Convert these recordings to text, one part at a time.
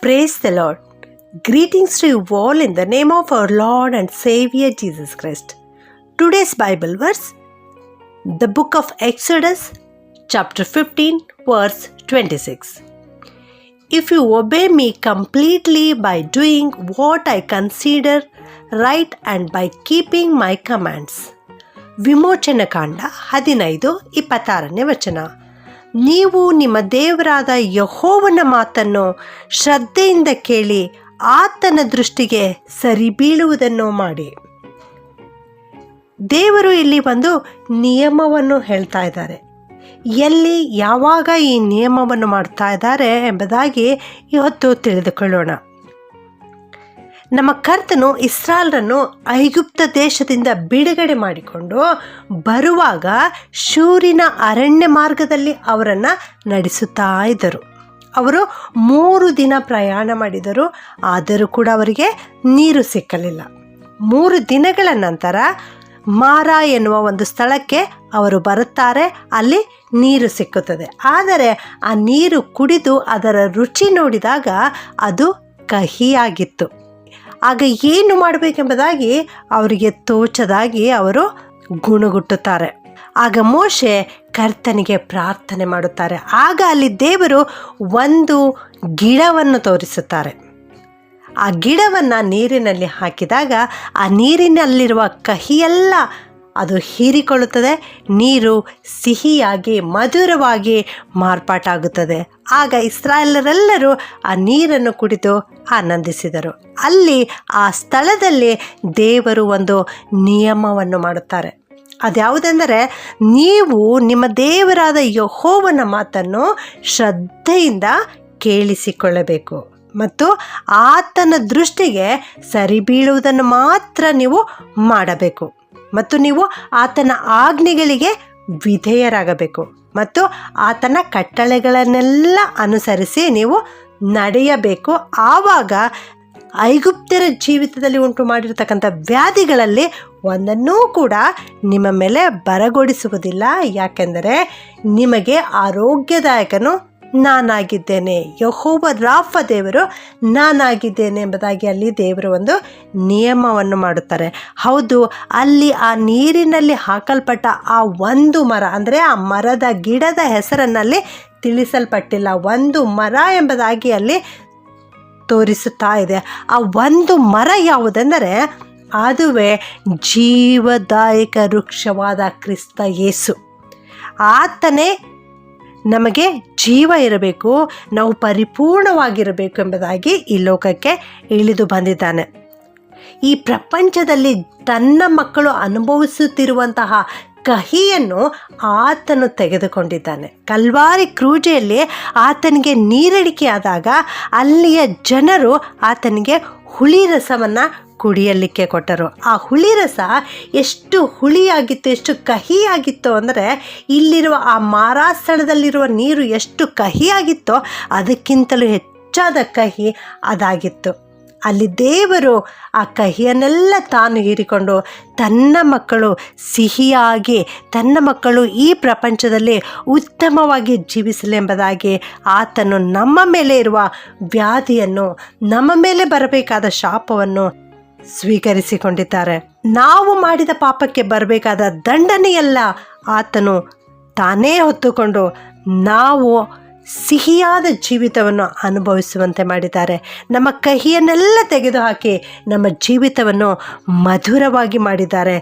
Praise the Lord. Greetings to you all in the name of our Lord and Savior Jesus Christ. Today's Bible verse, the book of Exodus, chapter 15, verse 26. If you obey me completely by doing what I consider right and by keeping my commands. ವಿಮೋಚನಕಾಂಡ 15:26 ವಚನ. ನೀವು ನಿಮ್ಮ ದೇವರಾದ ಯೆಹೋವನ ಮಾತನ್ನು ಶ್ರದ್ಧೆಯಿಂದ ಕೇಳಿ ಆತನ ದೃಷ್ಟಿಗೆ ಸರಿಬೀಳುವುದನ್ನು ಮಾಡಿ. ದೇವರು ಇಲ್ಲಿ ಒಂದು ನಿಯಮವನ್ನು ಹೇಳ್ತಾ ಇದ್ದಾರೆ. ಎಲ್ಲಿ ಯಾವಾಗ ಈ ನಿಯಮವನ್ನು ಮಾಡ್ತಾ ಇದ್ದಾರೆ ಎಂಬುದಾಗಿ ಇವತ್ತು ತಿಳಿದುಕೊಳ್ಳೋಣ. ನಮ್ಮ ಕರ್ತನು ಇಸ್ರಾಯೇಲರನ್ನು ಐಗುಪ್ತ ದೇಶದಿಂದ ಬಿಡುಗಡೆ ಮಾಡಿಕೊಂಡು ಬರುವಾಗ ಶೂರಿನ ಅರಣ್ಯ ಮಾರ್ಗದಲ್ಲಿ ಅವರನ್ನು ನಡೆಸುತ್ತಾ ಇದ್ದರು. ಅವರು 3 ದಿನ ಪ್ರಯಾಣ ಮಾಡಿದರು, ಆದರೂ ಕೂಡ ಅವರಿಗೆ ನೀರು ಸಿಕ್ಕಲಿಲ್ಲ. 3 ದಿನಗಳ ನಂತರ ಮಾರ ಎನ್ನುವ ಒಂದು ಸ್ಥಳಕ್ಕೆ ಅವರು ಬರುತ್ತಾರೆ. ಅಲ್ಲಿ ನೀರು ಸಿಕ್ಕುತ್ತದೆ. ಆದರೆ ಆ ನೀರು ಕುಡಿದು ಅದರ ರುಚಿ ನೋಡಿದಾಗ ಅದು ಕಹಿಯಾಗಿತ್ತು. ಆಗ ಏನು ಮಾಡಬೇಕೆಂಬುದಾಗಿ ಅವರಿಗೆ ತೋಚದಾಗಿ ಅವರು ಗುಣಗುಟ್ಟುತ್ತಾರೆ. ಆಗ ಮೋಶೆ ಕರ್ತನಿಗೆ ಪ್ರಾರ್ಥನೆ ಮಾಡುತ್ತಾರೆ. ಆಗ ಅಲ್ಲಿ ದೇವರು ಒಂದು ಗಿಡವನ್ನು ತೋರಿಸುತ್ತಾರೆ. ಆ ಗಿಡವನ್ನು ನೀರಿನಲ್ಲಿ ಹಾಕಿದಾಗ ಆ ನೀರಿನಲ್ಲಿರುವ ಕಹಿಯೆಲ್ಲ ಅದು ಹೀರಿಕೊಳ್ಳುತ್ತದೆ. ನೀರು ಸಿಹಿಯಾಗಿ ಮಧುರವಾಗಿ ಮಾರ್ಪಾಟಾಗುತ್ತದೆ. ಆಗ ಇಸ್ರಾಯೇಲರೆಲ್ಲರೂ ಆ ನೀರನ್ನು ಕುಡಿದು ಆನಂದಿಸಿದರು. ಅಲ್ಲಿ ಆ ಸ್ಥಳದಲ್ಲಿ ದೇವರು ಒಂದು ನಿಯಮವನ್ನು ಮಾಡುತ್ತಾರೆ. ಅದ್ಯಾವುದೆಂದರೆ, ನೀವು ನಿಮ್ಮ ದೇವರಾದ ಯೆಹೋವನ ಮಾತನ್ನು ಶ್ರದ್ಧೆಯಿಂದ ಕೇಳಿಸಿಕೊಳ್ಳಬೇಕು ಮತ್ತು ಆತನ ದೃಷ್ಟಿಗೆ ಸರಿಬೀಳುವುದನ್ನು ಮಾತ್ರ ನೀವು ಮಾಡಬೇಕು ಮತ್ತು ನೀವು ಆತನ ಆಜ್ಞೆಗಳಿಗೆ ವಿಧೇಯರಾಗಬೇಕು ಮತ್ತು ಆತನ ಕಟ್ಟಳೆಗಳನ್ನೆಲ್ಲ ಅನುಸರಿಸಿ ನೀವು ನಡೆಯಬೇಕು. ಆವಾಗ ಐಗುಪ್ತ್ಯರ ಜೀವಿತದಲ್ಲಿ ಉಂಟು ಮಾಡಿರ್ತಕ್ಕಂಥ ವ್ಯಾಧಿಗಳಲ್ಲಿ ಒಂದನ್ನೂ ಕೂಡ ನಿಮ್ಮ ಮೇಲೆ ಬರಗೊಡಿಸುವುದಿಲ್ಲ. ಯಾಕೆಂದರೆ ನಿಮಗೆ ಆರೋಗ್ಯದಾಯಕನು ನಾನಾಗಿದ್ದೇನೆ, ಯೆಹೋವ ರಾಫ ದೇವರು ನಾನಾಗಿದ್ದೇನೆ ಎಂಬುದಾಗಿ ಅಲ್ಲಿ ದೇವರು ಒಂದು ನಿಯಮವನ್ನು ಮಾಡುತ್ತಾರೆ. ಹೌದು, ಅಲ್ಲಿ ಆ ನೀರಿನಲ್ಲಿ ಹಾಕಲ್ಪಟ್ಟ ಆ ಒಂದು ಮರ, ಅಂದರೆ ಆ ಮರದ ಗಿಡದ ಹೆಸರನ್ನಲ್ಲಿ ತಿಳಿಸಲ್ಪಟ್ಟಿಲ್ಲ. ಒಂದು ಮರ ಎಂಬುದಾಗಿ ಅಲ್ಲಿ ತೋರಿಸುತ್ತಾ ಇದೆ. ಆ ಒಂದು ಮರ ಯಾವುದೆಂದರೆ ಅದುವೇ ಜೀವದಾಯಕ ವೃಕ್ಷವಾದ ಕ್ರಿಸ್ತ ಯೇಸು. ಆತನೇ ನಮಗೆ ಜೀವ ಇರಬೇಕು, ನಾವು ಪರಿಪೂರ್ಣವಾಗಿರಬೇಕು ಎಂಬುದಾಗಿ ಈ ಲೋಕಕ್ಕೆ ಇಳಿದು ಬಂದಿದ್ದಾನೆ. ಈ ಪ್ರಪಂಚದಲ್ಲಿ ತನ್ನ ಮಕ್ಕಳು ಅನುಭವಿಸುತ್ತಿರುವಂತಹ ಕಹಿಯನ್ನು ಆತನು ತೆಗೆದುಕೊಂಡಿದ್ದಾನೆ. ಕಲ್ವಾರಿ ಕ್ರೂಜೆಯಲ್ಲಿ ಆತನಿಗೆ ನೀರಡಿಕೆ ಆದಾಗ ಅಲ್ಲಿಯ ಜನರು ಆತನಿಗೆ ಹುಳಿ ರಸವನ್ನು ಕುಡಿಯಲಿಕ್ಕೆ ಕೊಟ್ಟರು. ಆ ಹುಳಿ ರಸ ಎಷ್ಟು ಹುಳಿಯಾಗಿತ್ತು, ಎಷ್ಟು ಕಹಿಯಾಗಿತ್ತು ಅಂದರೆ, ಇಲ್ಲಿರುವ ಆ ಮಾರಾಸ್ಥಳದಲ್ಲಿರುವ ನೀರು ಎಷ್ಟು ಕಹಿಯಾಗಿತ್ತೋ ಅದಕ್ಕಿಂತಲೂ ಹೆಚ್ಚಾದ ಕಹಿ ಅದಾಗಿತ್ತು. ಅಲ್ಲಿ ದೇವರು ಆ ಕಹಿಯನ್ನೆಲ್ಲ ತಾನು ಹೀರಿಕೊಂಡು ತನ್ನ ಮಕ್ಕಳು ಸಿಹಿಯಾಗಿ, ತನ್ನ ಮಕ್ಕಳು ಈ ಪ್ರಪಂಚದಲ್ಲಿ ಉತ್ತಮವಾಗಿ ಜೀವಿಸಲೆಂಬುದಾಗಿ ಆತನು ನಮ್ಮ ಮೇಲೆ ಇರುವ ವ್ಯಾಧಿಯನ್ನು, ನಮ್ಮ ಮೇಲೆ ಬರಬೇಕಾದ ಶಾಪವನ್ನು ಸ್ವೀಕರಿಸಿಕೊಂಡಿದ್ದಾರೆ. ನಾವು ಮಾಡಿದ ಪಾಪಕ್ಕೆ ಬರಬೇಕಾದ ದಂಡನೆಯೆಲ್ಲ ಆತನು ತಾನೇ ಹೊತ್ತುಕೊಂಡು ನಾವು ಸಿಹಿಯಾದ ಜೀವಿತವನ್ನು ಅನುಭವಿಸುವಂತೆ ಮಾಡಿದ್ದಾರೆ. ನಮ್ಮ ಕಹಿಯನ್ನೆಲ್ಲ ತೆಗೆದುಹಾಕಿ ನಮ್ಮ ಜೀವಿತವನ್ನು ಮಧುರವಾಗಿ ಮಾಡಿದ್ದಾರೆ.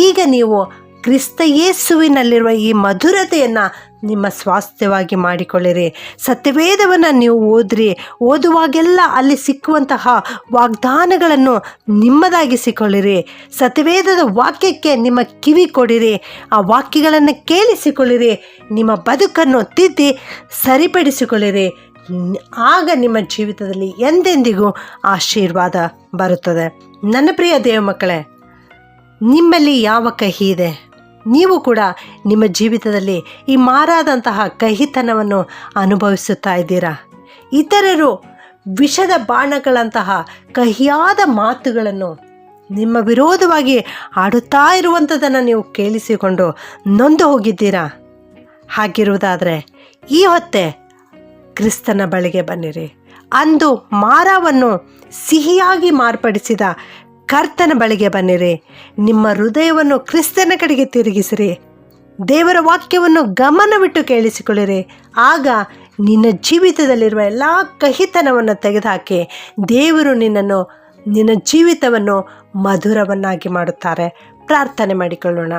ಈಗ ನೀವು ಕ್ರಿಸ್ತ ಯೇಸುವಿನಲ್ಲಿರುವ ಈ ಮಧುರತೆಯನ್ನು ನಿಮ್ಮ ಸ್ವಾಸ್ಥ್ಯವಾಗಿ ಮಾಡಿಕೊಳ್ಳಿರಿ. ಸತ್ಯವೇದವನ್ನು ನೀವು ಓದುವಾಗೆಲ್ಲ ಅಲ್ಲಿ ಸಿಕ್ಕುವಂತಹ ವಾಗ್ದಾನಗಳನ್ನು ನಿಮ್ಮದಾಗಿಸಿಕೊಳ್ಳಿರಿ. ಸತ್ಯವೇದದ ವಾಕ್ಯಕ್ಕೆ ನಿಮ್ಮ ಕಿವಿ ಕೊಡಿರಿ. ಆ ವಾಕ್ಯಗಳನ್ನು ಕೇಳಿಸಿಕೊಳ್ಳಿರಿ. ನಿಮ್ಮ ಬದುಕನ್ನು ತಿದ್ದಿ ಸರಿಪಡಿಸಿಕೊಳ್ಳಿರಿ. ಆಗ ನಿಮ್ಮ ಜೀವಿತದಲ್ಲಿ ಎಂದೆಂದಿಗೂ ಆಶೀರ್ವಾದ ಬರುತ್ತದೆ. ನನ್ನ ಪ್ರಿಯ ದೇವ ಮಕ್ಕಳೇ, ನಿಮ್ಮಲ್ಲಿ ಯಾವ ಕಹಿ ಇದೆ? ನೀವು ಕೂಡ ನಿಮ್ಮ ಜೀವಿತದಲ್ಲಿ ಈ ಮಾರಾದಂತಹ ಕಹಿತನವನ್ನು ಅನುಭವಿಸುತ್ತಾ ಇದ್ದೀರಾ? ಇತರರು ವಿಷದ ಬಾಣಗಳಂತಹ ಕಹಿಯಾದ ಮಾತುಗಳನ್ನು ನಿಮ್ಮ ವಿರೋಧವಾಗಿ ಆಡುತ್ತಾ ಇರುವಂಥದ್ದನ್ನು ನೀವು ಕೇಳಿಸಿಕೊಂಡು ನೊಂದು ಹೋಗಿದ್ದೀರಾ? ಹಾಗಿರುವುದಾದರೆ ಈ ಹೊತ್ತೇ ಕ್ರಿಸ್ತನ ಬಳಿಗೆ ಬನ್ನಿರಿ. ಅಂದು ಮಾರವನ್ನು ಸಿಹಿಯಾಗಿ ಮಾರ್ಪಡಿಸಿದ ಕರ್ತನ ಬಳಿಗೆ ಬನ್ನಿರಿ. ನಿಮ್ಮ ಹೃದಯವನ್ನು ಕ್ರಿಸ್ತನ ಕಡೆಗೆ ತಿರುಗಿಸಿರಿ. ದೇವರ ವಾಕ್ಯವನ್ನು ಗಮನವಿಟ್ಟು ಕೇಳಿಸಿಕೊಳ್ಳಿರಿ. ಆಗ ನಿನ್ನ ಜೀವಿತದಲ್ಲಿರುವ ಎಲ್ಲ ಕಹಿತನವನ್ನು ತೆಗೆದುಹಾಕಿ ದೇವರು ನಿನ್ನ ಜೀವಿತವನ್ನು ಮಧುರವನ್ನಾಗಿ ಮಾಡುತ್ತಾರೆ. ಪ್ರಾರ್ಥನೆ ಮಾಡಿಕೊಳ್ಳೋಣ.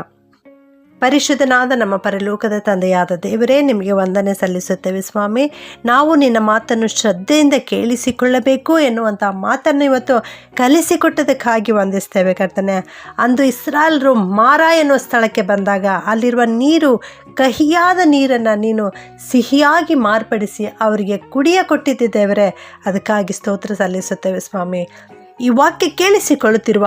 ಪರಿಶುದ್ಧನಾದ ನಮ್ಮ ಪರಲೋಕದ ತಂದೆಯಾದ ದೇವರೇ, ನಿಮಗೆ ವಂದನೆ ಸಲ್ಲಿಸುತ್ತೇವೆ ಸ್ವಾಮಿ. ನಾವು ನಿನ್ನ ಮಾತನ್ನು ಶ್ರದ್ಧೆಯಿಂದ ಕೇಳಿಸಿಕೊಳ್ಳಬೇಕು ಎನ್ನುವಂಥ ಮಾತನ್ನು ಇವತ್ತು ಕಲಿಸಿಕೊಟ್ಟದಕ್ಕಾಗಿ ವಂದಿಸ್ತೇವೆ ಕರ್ತನೆ. ಅಂದು ಇಸ್ರಾಯೇಲರು ಮಾರಾ ಎನ್ನುವ ಸ್ಥಳಕ್ಕೆ ಬಂದಾಗ ಅಲ್ಲಿರುವ ನೀರು, ಕಹಿಯಾದ ನೀರನ್ನು ನೀನು ಸಿಹಿಯಾಗಿ ಮಾರ್ಪಡಿಸಿ ಅವರಿಗೆ ಕುಡಿಯ ಕೊಟ್ಟಿದ್ದೆ ದೇವರೇ. ಅದಕ್ಕಾಗಿ ಸ್ತೋತ್ರ ಸಲ್ಲಿಸುತ್ತೇವೆ ಸ್ವಾಮಿ. ಈ ವಾಕ್ಯ ಕೇಳಿಸಿಕೊಳ್ಳುತ್ತಿರುವ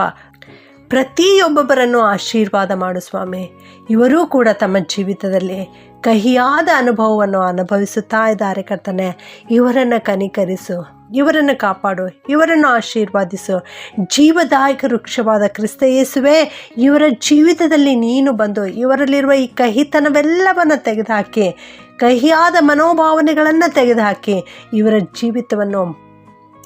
ಪ್ರತಿಯೊಬ್ಬೊಬ್ಬರನ್ನು ಆಶೀರ್ವಾದ ಮಾಡು ಸ್ವಾಮಿ. ಇವರೂ ಕೂಡ ತಮ್ಮ ಜೀವಿತದಲ್ಲಿ ಕಹಿಯಾದ ಅನುಭವವನ್ನು ಅನುಭವಿಸುತ್ತಾ ಇದ್ದಾರೆ ಕರ್ತನೆ. ಇವರನ್ನು ಕನಿಕರಿಸು, ಇವರನ್ನು ಕಾಪಾಡು, ಇವರನ್ನು ಆಶೀರ್ವಾದಿಸು. ಜೀವದಾಯಕ ವೃಕ್ಷವಾದ ಕ್ರಿಸ್ತ ಯೇಸುವೇ, ಇವರ ಜೀವಿತದಲ್ಲಿ ನೀನು ಬಂದು ಇವರಲ್ಲಿರುವ ಈ ಕಹಿತನವೆಲ್ಲವನ್ನು ತೆಗೆದುಹಾಕಿ, ಕಹಿಯಾದ ಮನೋಭಾವನೆಗಳನ್ನು ತೆಗೆದುಹಾಕಿ ಇವರ ಜೀವಿತವನ್ನು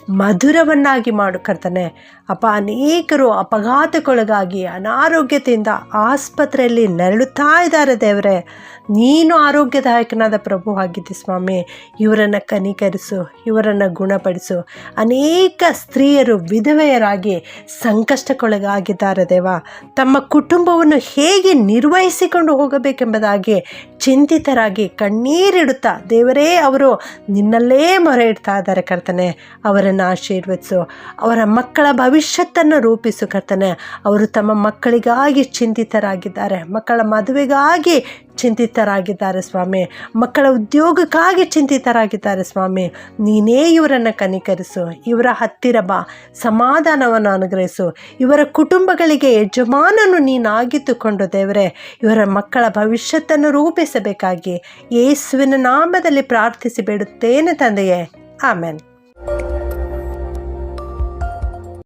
ಮಧುರವನ್ನಾಗಿ ಮಾಡು ಕರ್ತನೆ. ಅಪ್ಪ, ಅನೇಕರು ಅಪಘಾತಕ್ಕೊಳಗಾಗಿ ಅನಾರೋಗ್ಯತೆಯಿಂದ ಆಸ್ಪತ್ರೆಯಲ್ಲಿ ನರಳುತ್ತಾ ಇದ್ದಾರೆ ದೇವರೇ. ನೀನು ಆರೋಗ್ಯದಾಯಕನಾದ ಪ್ರಭು ಆಗಿದ್ದಿ ಸ್ವಾಮಿ. ಇವರನ್ನು ಕನಿಕರಿಸು, ಇವರನ್ನು ಗುಣಪಡಿಸು. ಅನೇಕ ಸ್ತ್ರೀಯರು ವಿಧವೆಯರಾಗಿ ಸಂಕಷ್ಟಕ್ಕೊಳಗಾಗಿದ್ದಾರೆ ದೇವ. ತಮ್ಮ ಕುಟುಂಬವನ್ನು ಹೇಗೆ ನಿರ್ವಹಿಸಿಕೊಂಡು ಹೋಗಬೇಕೆಂಬುದಾಗಿ ಚಿಂತಿತರಾಗಿ ಕಣ್ಣೀರಿಡುತ್ತಾ ದೇವರೇ ಅವರು ನಿನ್ನಲ್ಲೇ ಮೊರೆ ಇಡ್ತಾ ಇದ್ದಾರೆ ಕರ್ತನೆ. ಅವರನ್ನು ಆಶೀರ್ವದಿಸು. ಅವರ ಮಕ್ಕಳ ಭವಿಷ್ಯತ್ತನ್ನು ರೂಪಿಸು ಕರ್ತನೆ. ಅವರು ತಮ್ಮ ಮಕ್ಕಳಿಗಾಗಿ ಚಿಂತಿತರಾಗಿದ್ದಾರೆ, ಮಕ್ಕಳ ಮದುವೆಗಾಗಿ ಚಿಂತಿತರಾಗಿದ್ದಾರೆ ಸ್ವಾಮಿ, ಮಕ್ಕಳ ಉದ್ಯೋಗಕ್ಕಾಗಿ ಚಿಂತಿತರಾಗಿದ್ದಾರೆ ಸ್ವಾಮಿ. ನೀನೇ ಇವರನ್ನು ಕನಿಕರಿಸು, ಇವರ ಹತ್ತಿರ ಬಾ, ಸಮಾಧಾನವನ್ನು ಅನುಗ್ರಹಿಸು. ಇವರ ಕುಟುಂಬಗಳಿಗೆ ಯಜಮಾನನು ನೀನಾಗಿದ್ದುಕೊಂಡು ದೇವರೇ ಇವರ ಮಕ್ಕಳ ಭವಿಷ್ಯತ್ತನ್ನು ರೂಪಿಸಬೇಕಾಗಿ ಯೇಸುವಿನ ನಾಮದಲ್ಲಿ ಪ್ರಾರ್ಥಿಸಿ ಬೇಡುತ್ತೇನೆ ತಂದೆಯೇ. ಆಮೆನ್.